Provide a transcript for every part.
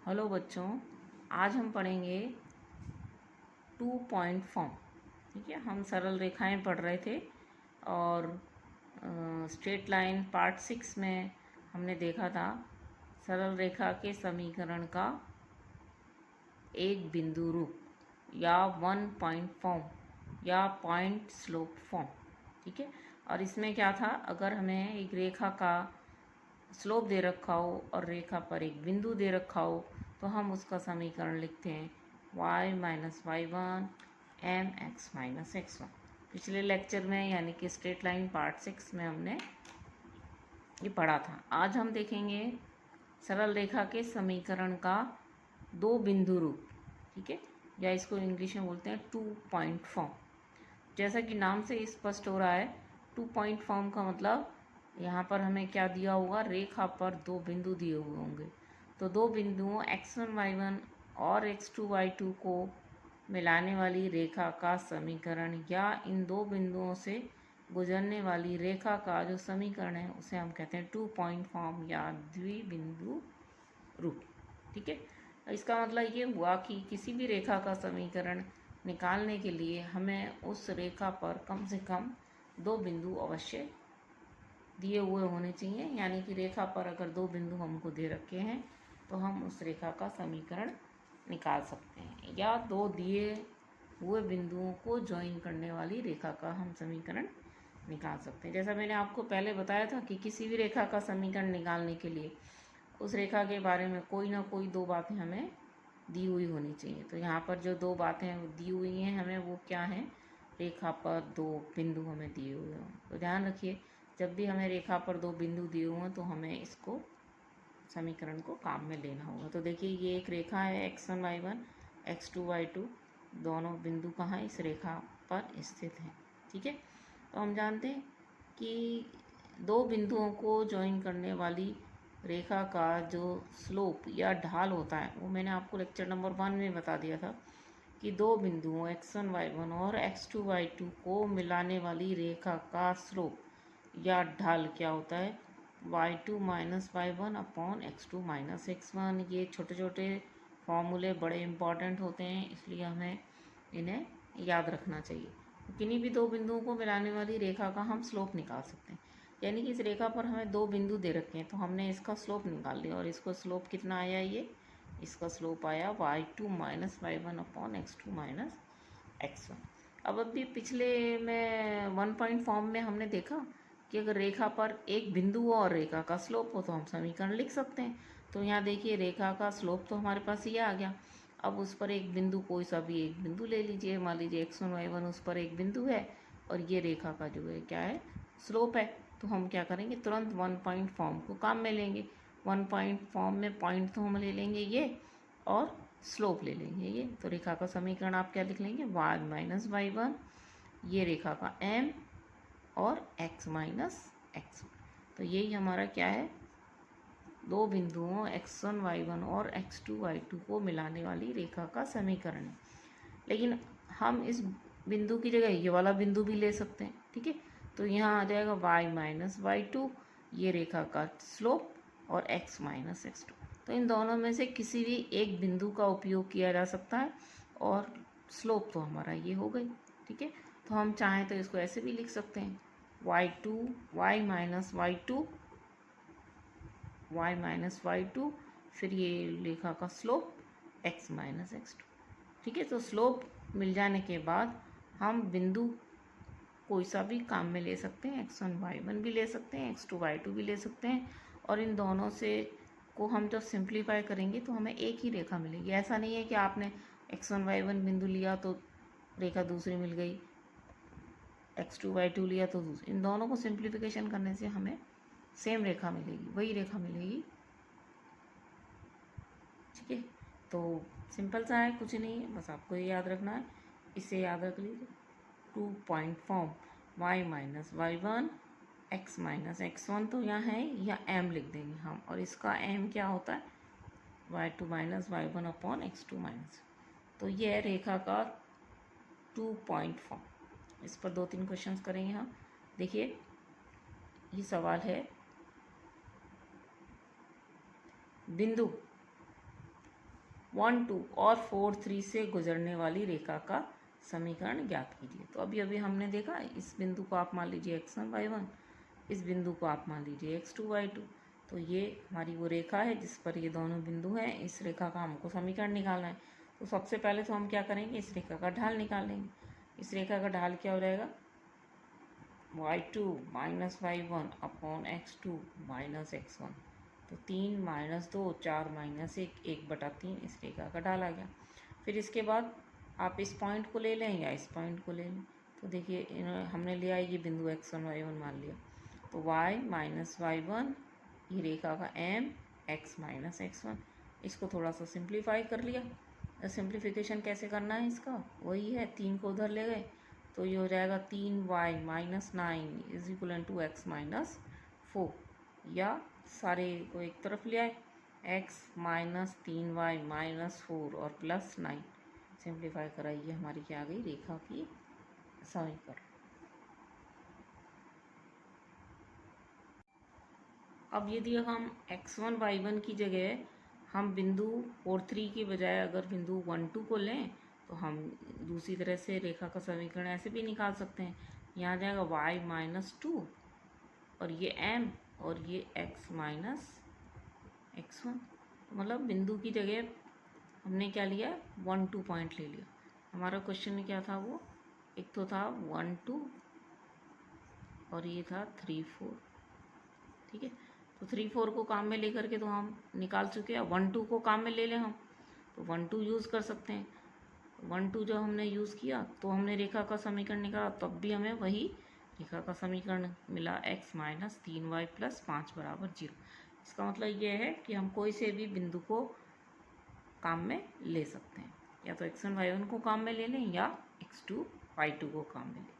Hello बच्चों, आज हम पढ़ेंगे 2 पॉइंट फॉर्म। ठीक है, हम सरल रेखाएं पढ़ रहे थे और स्ट्रेट लाइन पार्ट 6 में हमने देखा था सरल रेखा के समीकरण का एक बिंदु रूप या 1 पॉइंट फॉर्म या पॉइंट स्लोप फॉर्म। ठीक है, और इसमें क्या था, अगर हमें एक रेखा का स्लोप दे रखा हो और रेखा पर एक बिंदु दे रखा हो तो हम उसका समीकरण लिखते हैं y minus Y one M X minus X one. पिछले लेक्चर में यानी कि स्ट्रेट लाइन पार्ट 6 में हमने ये पढ़ा था। आज हम देखेंगे सरल रेखा के समीकरण का दो बिंदु रूप। ठीक है, या इसको इंग्लिश में बोलते हैं 2 पॉइंट फॉर्म। जैसा कि नाम से स्पष्ट हो रहा है, 2 पॉइंट फॉर्म का मतलब यहाँ पर हमें क्या दिया होगा, रेखा पर दो बिंदु दिए हुए होंगे। तो दो बिंदुओं x1 y1 और x2 y2 को मिलाने वाली रेखा का समीकरण या इन दो बिंदुओं से गुजरने वाली रेखा का जो समीकरण है उसे हम कहते हैं 2 पॉइंट फॉर्म या द्विबिंदु रूप। ठीक है, इसका मतलब ये हुआ कि किसी भी रेखा का समीकरण निकालने के लिए हमें उस रेखा पर कम से कम दो बिंदु अवश्य दिए हुए होने चाहिए। यानी कि रेखा पर अगर दो बिंदु हमको दे रखे हैं तो हम उस रेखा का समीकरण निकाल सकते हैं, या दो दिए हुए बिंदुओं को ज्वाइन करने वाली रेखा का हम समीकरण निकाल सकते हैं। जैसा मैंने आपको पहले बताया था कि किसी भी रेखा का समीकरण निकालने के लिए उस रेखा के बारे में कोई ना कोई दो बातें हमें दी हुई होनी चाहिए। तो यहाँ पर जो दो बातें दी हुई हैं हमें, वो क्या हैं, रेखा पर दो बिंदु हमें दिए हुए हों। तो ध्यान रखिए, जब भी हमें रेखा पर दो बिंदु दिए हुए हों तो हमें इसको समीकरण को काम में लेना होगा। तो देखिए, ये एक रेखा है x1 y1 x2 y2, दोनों बिंदु कहाँ इस रेखा पर स्थित हैं। ठीक है, तो हम जानते हैं कि दो बिंदुओं को ज्वाइन करने वाली रेखा का जो स्लोप या ढाल होता है वो मैंने आपको लेक्चर नंबर 1 में बता दिया था कि दो बिंदुओं x1 y1 और x2 y2 को मिलाने वाली रेखा का स्लोप या ढाल क्या होता है, y2 minus Y one upon x2 minus x1। ये छोटे छोटे फॉर्मूले बड़े इंपॉर्टेंट होते हैं, इसलिए हमें इन्हें याद रखना चाहिए। किन्हीं भी दो बिंदुओं को मिलाने वाली रेखा का हम स्लोप निकाल सकते हैं। यानी कि इस रेखा पर हमें दो बिंदु दे रखे हैं तो हमने इसका स्लोप निकाल लिया, और इसको स्लोप कितना आया, ये इसका स्लोप आया y2 minus Y one upon x2 minus x1। अब अभी पिछले में 1 पॉइंट फॉर्म में हमने देखा कि अगर रेखा पर एक बिंदु हो और रेखा का स्लोप हो तो हम समीकरण लिख सकते हैं। तो यहाँ देखिए, रेखा का स्लोप तो हमारे पास ये आ गया। अब उस पर एक बिंदु, कोई सा भी एक बिंदु ले लीजिए, मान लीजिए x1 y1 उस पर एक बिंदु है और ये रेखा का जो है क्या है, स्लोप है। तो हम क्या करेंगे, तुरंत 1 पॉइंट फॉर्म को काम में लेंगे। 1 पॉइंट फॉर्म में पॉइंट तो हम ले लेंगे ये, और स्लोप ले लेंगे ये। तो रेखा का समीकरण आप क्या लिख लेंगे, y माइनस वाई वन, ये रेखा का m, और x माइनस एक्स। तो यही हमारा क्या है, दो बिंदुओं x1 y1 और x2 y2 को मिलाने वाली रेखा का समीकरण है। लेकिन हम इस बिंदु की जगह ये वाला बिंदु भी ले सकते हैं। ठीक है, तो यहाँ आ जाएगा y माइनस वाई टू, ये रेखा का स्लोप, और x माइनस एक्स टू। तो इन दोनों में से किसी भी एक बिंदु का उपयोग किया जा सकता है, और स्लोप तो हमारा ये हो गई। ठीक है, तो हम चाहें तो इसको ऐसे भी लिख सकते हैं, y minus Y two, Y minus Y two, फिर ये रेखा का slope x minus X two. ठीक है, तो स्लोप मिल जाने के बाद हम बिंदु कोई सा भी काम में ले सकते हैं, x1 y1 भी ले सकते हैं, x2 y2 भी ले सकते हैं, और इन दोनों से को हम जब सिंप्लीफाई करेंगे तो हमें एक ही रेखा मिलेगी। ऐसा नहीं है कि आपने x1 y1 बिंदु लिया तो रेखा दूसरी मिल गई, x2 y2 लिया तो दूसरी। इन दोनों को सिंप्लीफिकेशन करने से हमें सेम रेखा मिलेगी, वही रेखा मिलेगी। ठीक है, तो सिंपल सा है, कुछ नहीं है, बस आपको ये याद रखना है। इसे याद रख लीजिए, 2 point form y minus Y one X minus X one, तो यहाँ है, या m लिख देंगे हम, और इसका m क्या होता है, y2 minus Y one upon x2 minus. तो ये है रेखा का 2 पॉइंट फॉर्म। इस पर 2-3 क्वेश्चंस करेंगे हम। देखिए, ये सवाल है, बिंदु 1 2 और 4 3 से गुजरने वाली रेखा का समीकरण ज्ञात कीजिए। तो अभी अभी हमने देखा, इस बिंदु को आप मान लीजिए x1 y1, इस बिंदु को आप मान लीजिए x2 y2। तो ये हमारी वो रेखा है जिस पर ये दोनों बिंदु हैं। इस रेखा का हमको समीकरण निकालना है। तो सबसे पहले तो हम क्या करेंगे, इस रेखा का ढाल निकाल लेंगे। इस रेखा का ढाल क्या हो जाएगा, y2 minus y1 upon x2 minus x1। तो 3 माइनस 2 4 माइनस 1 1/3 इस रेखा का ढाल आ गया। फिर इसके बाद आप इस पॉइंट को ले लें या इस पॉइंट को ले लें। तो देखिए हमने लिया ये बिंदु x1 y1 मान लिया। तो y माइनस y1 ये रेखा का m x माइनस x1। इसको थोड़ा सा सिंप्लीफाई कर लिया। सिंप्लीफिकेशन कैसे करना है इसका, वही है, 3 को उधर ले गए तो ये हो जाएगा 3y minus 9 is equal to x minus 4, या सारे को एक तरफ ले आए, x माइनस 3y माइनस 4 और प्लस 9। सिंप्लीफाई कराइए, हमारी क्या आ गई, रेखा की समीकरण। अब यदि हम x1 y1 की जगह हम बिंदु 4 3 के बजाय अगर बिंदु 1 2 को लें तो हम दूसरी तरह से रेखा का समीकरण ऐसे भी निकाल सकते हैं। यहाँ आ जाएगा y माइनस 2 और ये m और ये x माइनस x1। मतलब बिंदु की जगह हमने क्या लिया, 1 2 पॉइंट ले लिया। हमारा क्वेश्चन में क्या था, वो एक तो था 1 2 और ये था 3 4। ठीक है, तो 3 4 को काम में लेकर के तो हम निकाल चुके हैं। 1 2 को काम में ले लें हम तो 1 2 यूज़ कर सकते हैं। 1 2 जब हमने यूज़ किया तो हमने रेखा का समीकरण निकाला, तब भी हमें वही रेखा का समीकरण मिला, x माइनस 3y प्लस 5 बराबर 0। इसका मतलब ये है कि हम कोई से भी बिंदु को काम में ले सकते हैं, या तो x1 y1 को काम में ले लें या x2 y2 को काम में लें।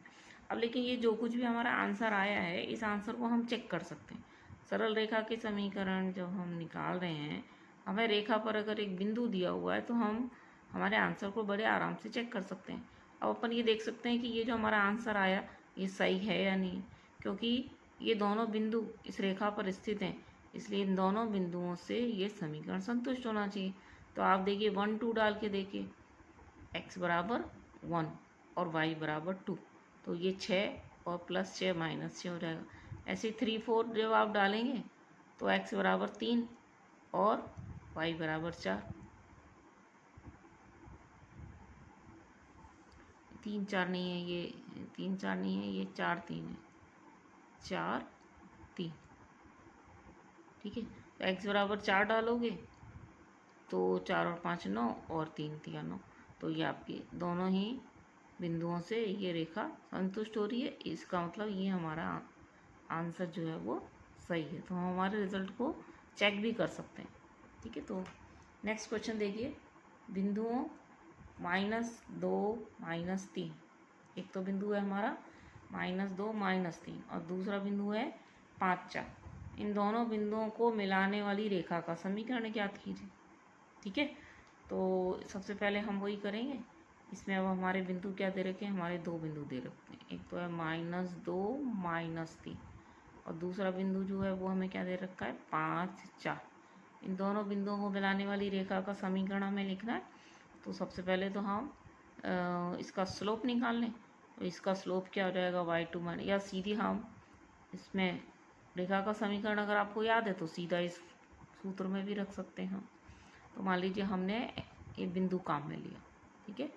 अब लेकिन ये जो कुछ भी हमारा आंसर आया है, इस आंसर को हम चेक कर सकते हैं। सरल रेखा के समीकरण जब हम निकाल रहे हैं, हमें रेखा पर अगर एक बिंदु दिया हुआ है तो हम हमारे आंसर को बड़े आराम से चेक कर सकते हैं। अब अपन ये देख सकते हैं कि ये जो हमारा आंसर आया ये सही है या नहीं, क्योंकि ये दोनों बिंदु इस रेखा पर स्थित हैं, इसलिए इन दोनों बिंदुओं से ये समीकरण संतुष्ट होना चाहिए। तो आप देखिए 1 2 डाल के देखिए, x बराबर 1 और y बराबर 2, तो ये 6 और प्लस 6 माइनस 6 हो जाएगा। ऐसे 3 4 जब आप डालेंगे तो x बराबर 3 और y बराबर 4। 3 4 नहीं है, ये 3 4 नहीं है, ये 4 3 है, 4 3। ठीक है, तो x बराबर 4 डालोगे तो 4 और 5 9 और 3 3 9। तो ये आपकी दोनों ही बिंदुओं से ये रेखा संतुष्ट हो रही है। इसका मतलब ये हमारा आंसर जो है वो सही है। तो हम हमारे रिजल्ट को चेक भी कर सकते हैं। ठीक है, तो नेक्स्ट क्वेश्चन देखिए, बिंदुओं -2 -3, एक तो बिंदु है हमारा -2 -3 और दूसरा बिंदु है 5 4। इन दोनों बिंदुओं को मिलाने वाली रेखा का समीकरण ज्ञात कीजिए। ठीक है, तो सबसे पहले हम वही करेंगे। इसमें अब हमारे बिंदु क्या दे रखे हैं, हमारे दो बिंदु दे रखे हैं, एक तो है -2 -3 और दूसरा बिंदु जो है वो हमें क्या दे रखा है, 5 4। इन दोनों बिंदुओं को मिलाने वाली रेखा का समीकरण हमें लिखना है। तो सबसे पहले तो हम इसका स्लोप निकाल लें। तो इसका स्लोप क्या हो जाएगा, y2 माइनस, या सीधी हम इसमें रेखा का समीकरण अगर आपको याद है तो सीधा इस सूत्र में भी रख सकते हैं हम। तो मान लीजिए हमने ये बिंदु काम में लिया। ठीक है,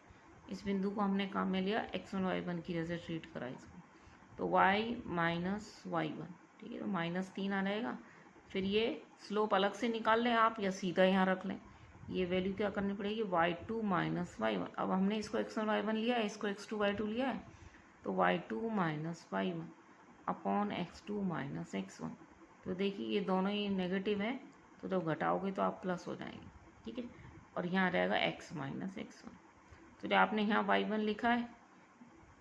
इस बिंदु को हमने काम में लिया, x1 y1 की जैसे ट्रीट करा इसको, तो y माइनस y1। ठीक है, तो -3 आ जाएगा। फिर ये स्लोप अलग से निकाल लें आप या सीधा यहाँ रख लें। ये वैल्यू क्या करनी पड़ेगी, y2 माइनस y1। अब हमने इसको x1 y1 लिया है, इसको x2 y2 लिया है, तो y2 minus y1 upon x2 minus x1। तो देखिए ये दोनों ही नेगेटिव हैं, तो जब घटाओगे तो आप प्लस हो जाएंगे। ठीक है, और यहाँ आ जाएगा x माइनस x1। तो जो आपने यहाँ y1 लिखा है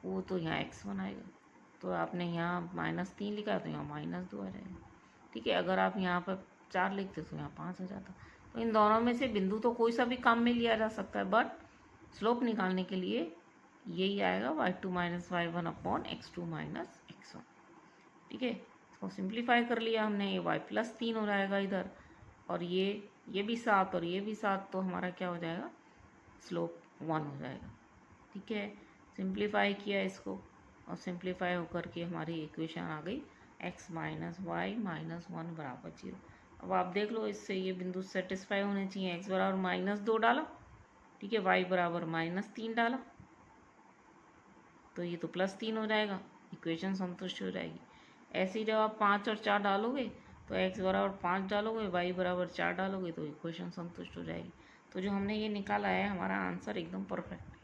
वो तो यहाँ x1 आएगा, तो आपने यहाँ -3 लिखा है तो यहाँ -2 आ जाएगा। ठीक है, अगर आप यहाँ पर 4 लिखते तो यहाँ 5 आ जाता। तो इन दोनों में से बिंदु तो कोई सा भी काम में लिया जा सकता है, बट स्लोप निकालने के लिए यही आएगा, y2 minus y1 upon x2 minus x1। ठीक है, इसको सिंप्लीफाई कर लिया हमने, ये y प्लस 3 हो जाएगा इधर, और ये ये भी 7 और ये भी 7, तो हमारा क्या हो जाएगा, स्लोप 1 हो जाएगा। ठीक है, सिंप्लीफाई किया इसको और सिंप्लीफाई होकर के हमारी इक्वेशन आ गई x माइनस वाई माइनस 1 बराबर 0। अब आप देख लो, इससे ये बिंदु सेटिस्फाई होने चाहिए। x बराबर -2 डाला, ठीक है, y बराबर -3 डाला, तो ये तो +3 हो जाएगा, इक्वेशन संतुष्ट हो जाएगी। ऐसे ही जब आप 5 और 4 डालोगे तो x बराबर 5 डालोगे, y बराबर 4 डालोगे तो इक्वेशन संतुष्ट हो जाएगी। तो जो हमने ये निकाला है, हमारा आंसर एकदम परफेक्ट है।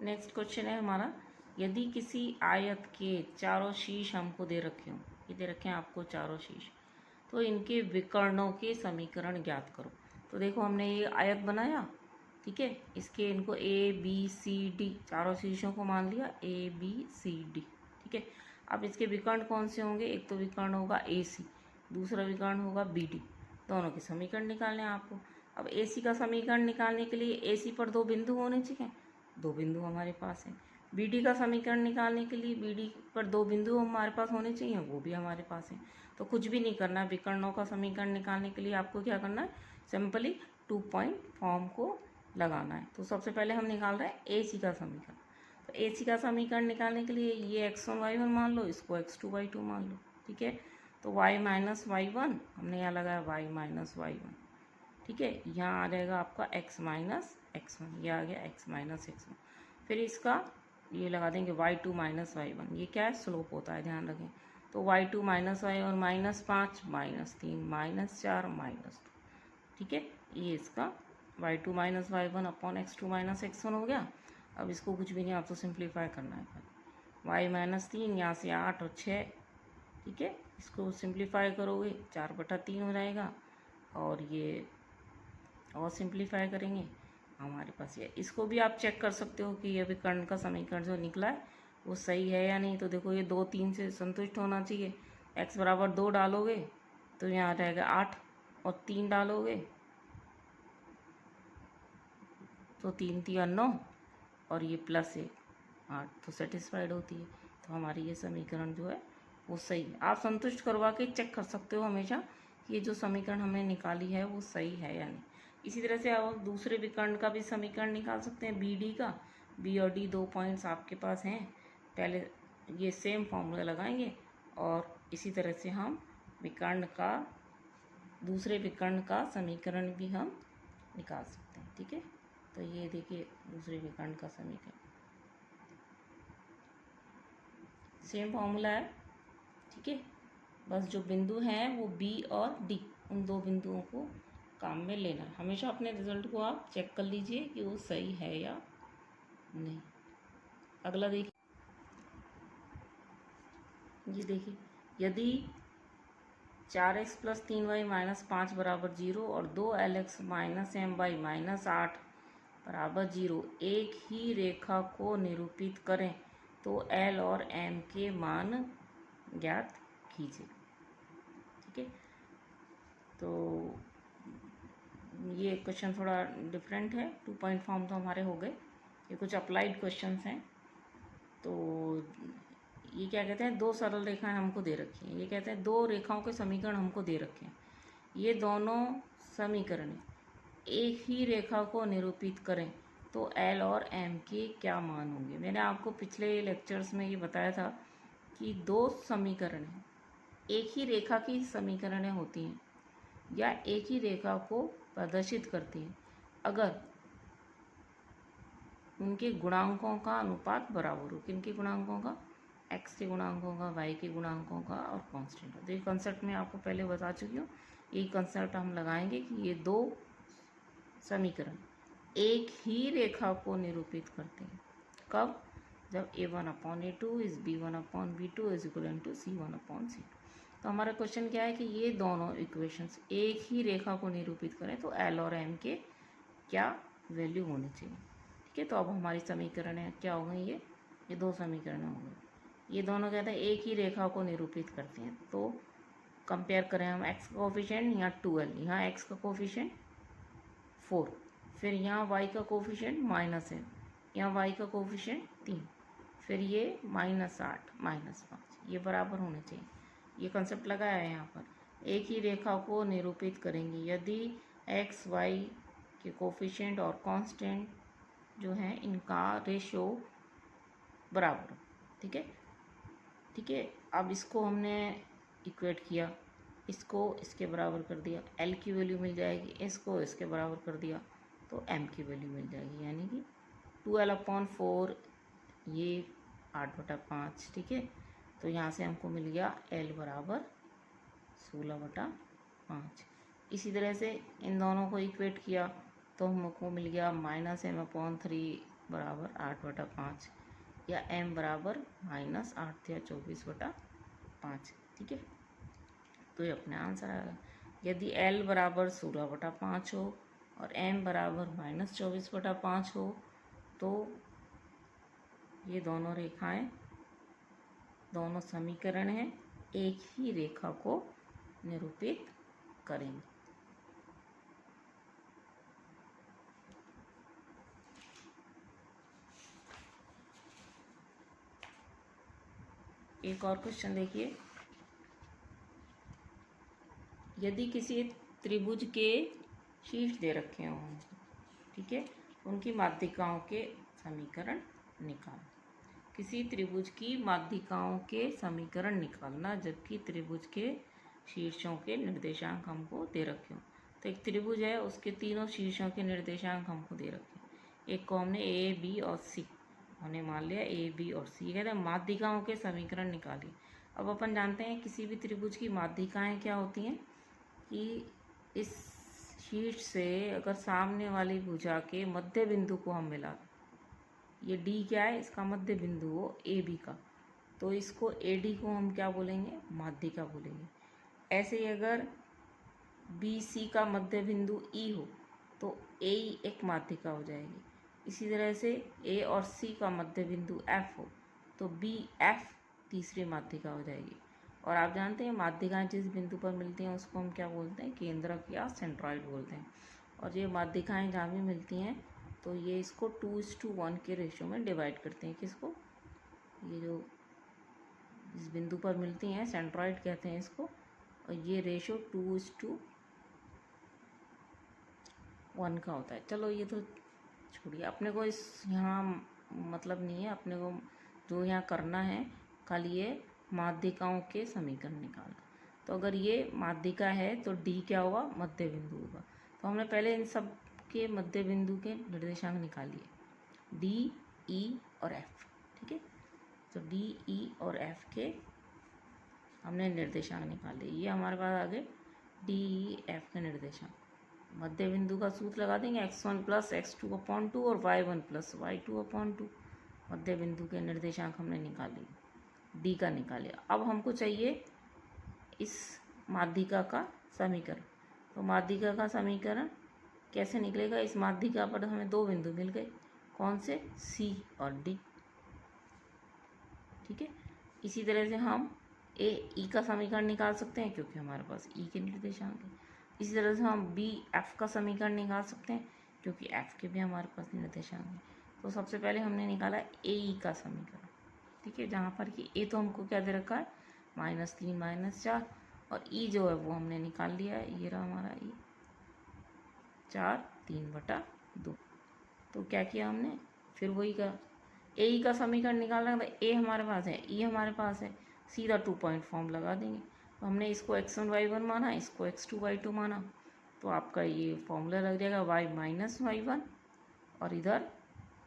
नेक्स्ट क्वेश्चन है हमारा, यदि किसी आयत के चारों शीर्ष हमको दे रखे हों, ये दे रखे हैं आपको चारों शीर्ष, तो इनके विकर्णों के समीकरण ज्ञात करो। तो देखो, हमने ये आयत बनाया, ठीक है, इसके इनको A B C D चारों शीर्षों को मान लिया A B C D, ठीक है। अब इसके विकर्ण कौन से होंगे, एक तो विकर्ण होगा AC, दूसरा विकर्ण होगा BD, दोनों के समीकरण निकालने हैं आपको। अब AC का समीकरण निकालने के लिए AC पर 2 बिंदु होने चाहिए, 2 बिंदु हमारे पास हैं। BD का समीकरण निकालने के लिए BD पर 2 बिंदु हमारे पास होने चाहिए, वो भी हमारे पास हैं। तो कुछ भी नहीं करना, विकर्णों का समीकरण निकालने के लिए आपको क्या करना है, सिंपली 2 पॉइंट फॉर्म को लगाना है। तो सबसे पहले हम निकाल रहे हैं AC का समीकरण। तो AC का समीकरण निकालने के लिए ये x1 y1 मान लो, इसको x2 y2 मान लो, ठीक है। तो y माइनस y1 हमने यहाँ लगाया y माइनस y1, ठीक है। यहाँ आ जाएगा आपका x माइनस x1, ये आ गया x माइनस x1। फिर इसका ये लगा देंगे y2 माइनस y1, ये क्या है, स्लोप होता है, ध्यान रखें। तो y2 माइनस y1 -5 -3 -4 -2, ठीक है। ये इसका y2 minus y1 upon x2 minus x1 हो गया। अब इसको कुछ भी नहीं, आपको सिंप्लीफाई करना है। y माइनस 3, यहाँ से 8 और 6, ठीक है, इसको सिंप्लीफाई करोगे 4/3 हो जाएगा। और ये और सिंप्लीफाई करेंगे, हमारे पास ये, इसको भी आप चेक कर सकते हो कि ये विकर्ण का समीकरण जो निकला है वो सही है या नहीं। तो देखो, ये 2 3 से संतुष्ट होना चाहिए। x बराबर 2 डालोगे तो यहाँ आ जाएगा 8, और 3 डालोगे तो 3 3 9, और ये +1 8, तो सेटिस्फाइड होती है। तो हमारी ये समीकरण जो है वो सही है। आप संतुष्ट करवा के चेक कर सकते हो हमेशा कि ये जो समीकरण हमने निकाली है वो सही है या नहीं। इसी तरह से आप दूसरे विकर्ण का भी समीकरण निकाल सकते हैं, BD का। B और D 2 पॉइंट्स आपके पास हैं, पहले ये सेम फॉर्मूला लगाएंगे और इसी तरह से हम विकर्ण का, दूसरे विकर्ण का समीकरण भी हम निकाल सकते हैं, ठीक है। तो ये देखिए, दूसरे विकर्ण का समीकरण सेम फॉर्मूला है, ठीक है। बस जो बिंदु हैं वो B और D, उन 2 बिंदुओं को काम में लेना है। हमेशा अपने रिजल्ट को आप चेक कर लीजिए कि वो सही है या नहीं। अगला देखिए, ये देखिए, यदि 4x + 3y - 5 बराबर 0 और 2lx - my - 8 बराबर 0 एक ही रेखा को निरूपित करें तो L और M के मान ज्ञात कीजिए, ठीक है। तो ये क्वेश्चन थोड़ा डिफरेंट है, 2 पॉइंट फॉर्म तो हमारे हो गए, ये कुछ अप्लाइड क्वेश्चंस हैं। तो ये क्या कहते हैं, 2 सरल रेखाएं हमको दे रखी हैं, ये कहते हैं 2 रेखाओं के समीकरण हमको दे रखे हैं। ये दोनों समीकरण एक ही रेखा को निरूपित करें तो L और M के क्या मान होंगे। मैंने आपको पिछले लेक्चर्स में ये बताया था कि 2 समीकरण हैं, एक ही रेखा की समीकरणें होती हैं या एक ही रेखा को प्रदर्शित करती हैं अगर उनके गुणांकों का अनुपात बराबर हो। किनके गुणांकों का, x के गुणांकों का, y के गुणांकों का और कांस्टेंट का। तो ये कंसेप्ट मैं आपको पहले बता चुकी हूँ, यही कंसेप्ट हम लगाएंगे कि ये 2 समीकरण एक ही रेखा को निरूपित करते हैं। कब, जब a1/a2 is b1/b2 is equal to c1/c2। तो हमारा क्वेश्चन क्या है कि ये दोनों इक्वेशंस एक ही रेखा को निरूपित करें तो L और M के क्या वैल्यू होनी चाहिए, ठीक है। तो अब हमारी समीकरण है क्या हो गई, ये 2 समीकरण हो गए। ये दोनों कहते हैं एक ही रेखा को निरूपित करते हैं। तो कंपेयर करें हम, x का कोफिशिएंट यहाँ 2l, यहाँ x का कोफिशिएंट 4, फिर यहाँ y का कोफिशिएंट -है, यहाँ y का कोफिशिएंट 3, फिर ये -8 -5, ये बराबर होने चाहिए। ये कंसेप्ट लगाया है यहाँ पर। एक ही रेखा को निरूपित करेंगी यदि एक्स वाई के कोफिशिएंट और कांस्टेंट जो हैं इनका रेशो बराबर। ठीक है, ठीक है। अब इसको हमने इक्वेट किया, इसको इसके बराबर कर दिया, एल की वैल्यू मिल जाएगी, इसको इसके बराबर कर दिया तो एम की वैल्यू मिल जाएगी, यानी कि 12/4 ये 8/5। ठीक है, तो यहाँ से हमको मिल गया एल बराबर 16/5। इसी तरह से इन दोनों को इक्वेट किया तो हमको मिल गया -m/3 बराबर 8/5 या m बराबर -8 या 24/5। ठीक है, तो ये अपना आंसर आएगा। यदि l बराबर 16/5 हो और m बराबर -24/5 हो तो ये दोनों रेखाएं, दोनों समीकरण हैं, एक ही रेखा को निरूपित करेंगे। एक और क्वेश्चन देखिए, यदि किसी त्रिभुज के शीर्ष दे रखे हों, ठीक है, उनकी माध्यिकाओं के समीकरण निकाल। किसी त्रिभुज की माध्यिकाओं के समीकरण निकालना जबकि त्रिभुज के शीर्षों के निर्देशांक हमको दे रखे हों। तो एक त्रिभुज है, उसके तीनों शीर्षों के निर्देशांक हमको दे रखे हैं। एक को हमने ए बी और सी हमने मान लिया, ए बी और सी। कहते हैं माध्यिकाओं के समीकरण निकालिए। अब अपन जानते हैं किसी भी त्रिभुज की माध्यिकाएं क्या होती हैं कि इस शीर्ष से अगर सामने वाली भुजा के मध्य बिंदु को हम मिला, ये डी क्या है, इसका मध्य बिंदु हो ए बी का, तो इसको ए डी को हम क्या बोलेंगे, माध्यिका बोलेंगे। ऐसे ही अगर बी सी का मध्य बिंदु ई हो तो ए एक माध्यिका हो जाएगी। इसी तरह से ए और सी का मध्य बिंदु एफ हो तो बी एफ तीसरी माध्यिका हो जाएगी। और आप जानते हैं माध्यिकाएं जिस बिंदु पर मिलती हैं उसको हम क्या बोलते हैं, केंद्रक या सेंट्रॉइड बोलते हैं। और ये माध्यिकाएं जहाँ भी मिलती हैं तो ये इसको 2:1 के रेशो में डिवाइड करते हैं। किसको, ये जो इस बिंदु पर मिलती हैं सेंट्रॉइड कहते हैं इसको, और ये रेशो 2:1 का होता है। चलो ये तो छोड़िए, अपने को इस यहाँ मतलब नहीं है, अपने को जो यहाँ करना है कल ये माध्यिकाओं के समीकरण निकालना। तो अगर ये माध्यिका है तो डी क्या होगा, मध्य बिंदु होगा। तो हमने पहले इन सब के मध्य बिंदु के निर्देशांक निकालिए, डी ई और एफ। ठीक है, तो डी ई और एफ के हमने निर्देशांक निकाले। ये हमारे पास आ गए डी ई एफ के निर्देशांक। मध्य बिंदु का सूत्र लगा देंगे, x1 + x2/2 और y1 + y2/2। मध्य बिंदु के निर्देशांक हमने निकाले, डी का निकाले। अब हमको चाहिए इस माध्यिका का समीकरण। तो माध्यिका का समीकरण कैसे निकलेगा, इस माध्यिका पर हमें दो बिंदु मिल गए, कौन से, सी और डी। ठीक है, इसी तरह से हम ए ई का समीकरण निकाल सकते हैं क्योंकि हमारे पास ई के निर्देशांक है। इसी तरह से हम बी एफ का समीकरण निकाल सकते हैं क्योंकि एफ के भी हमारे पास निर्देशांक हैं। तो सबसे पहले हमने निकाला ए ई का समीकरण। ठीक है, जहाँ पर कि ए तो हमको क्या दे रखा है, -3 -4, और ई जो है वो हमने निकाल लिया है, ये रहा हमारा ई 4 3/2। तो क्या किया हमने, फिर वही का ए ई का समीकरण निकालना है। ए हमारे पास है, ई हमारे पास है, सीधा 2 पॉइंट फॉर्म लगा देंगे। तो हमने इसको x1 y1 माना, इसको x2 y2 माना, तो आपका ये फॉर्मूला लग जाएगा y - y1 और इधर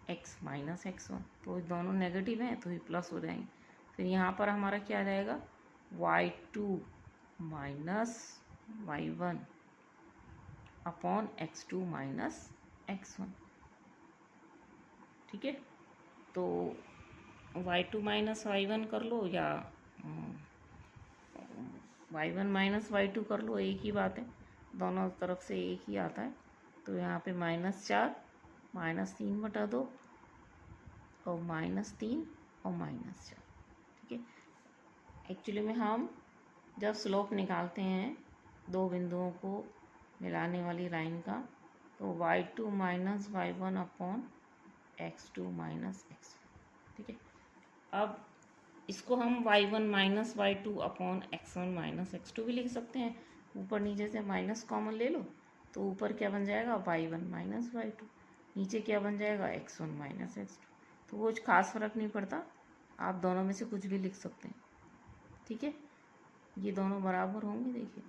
x - x1। तो दोनों नेगेटिव हैं तो ये प्लस हो जाएंगे। फिर यहाँ पर हमारा क्या आ जाएगा, y2 - y1 upon x2 - x1। ठीक है, तो y2 - y1 कर लो या y1 - y2 कर लो, एक ही बात है, दोनों तरफ से एक ही आता है। तो यहाँ पे -4 -3/2 और -3 और -4। ठीक है, एक्चुअली में हम जब स्लोप निकालते हैं दो बिंदुओं को मिलाने वाली लाइन का, तो y2 - y1 upon x2 - x1। ठीक है, अब इसको हम y1 - y2 upon x1 - x2 भी लिख सकते हैं, ऊपर नीचे से माइनस कॉमन ले लो तो ऊपर क्या बन जाएगा y1 माइनस y2, नीचे क्या बन जाएगा x1 माइनस x2। तो कुछ खास फर्क नहीं पड़ता, आप दोनों में से कुछ भी लिख सकते हैं। ठीक है, ये दोनों बराबर होंगे। देखिए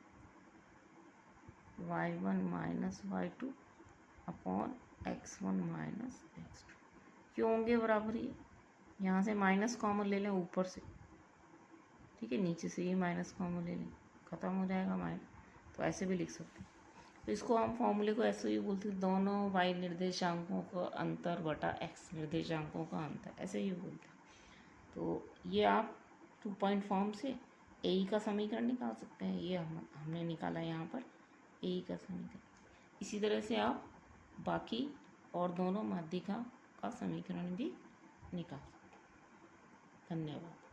y1 minus y2 upon x1 minus x2 क्यों होंगे बराबर? ये यहाँ से माइनस कॉमन ले लें ऊपर से, ठीक है, नीचे से ये माइनस कॉमन ले लें, ख़त्म हो जाएगा माइनस। तो ऐसे भी लिख सकते हैं। तो इसको हम फॉर्मूले को ऐसे ही बोलते हैं, दोनों y निर्देशांकों का अंतर बटा x निर्देशांकों का अंतर, ऐसे ही बोलते हैं। तो ये आप 2 पॉइंट फॉर्म से ए का समीकरण निकाल सकते हैं। ये हमने निकाला यहाँ पर ए का समीकरण। इसी तरह से आप बाकी और दोनों माध्यिका का समीकरण भी निकाल सकते हैं। धन्यवाद।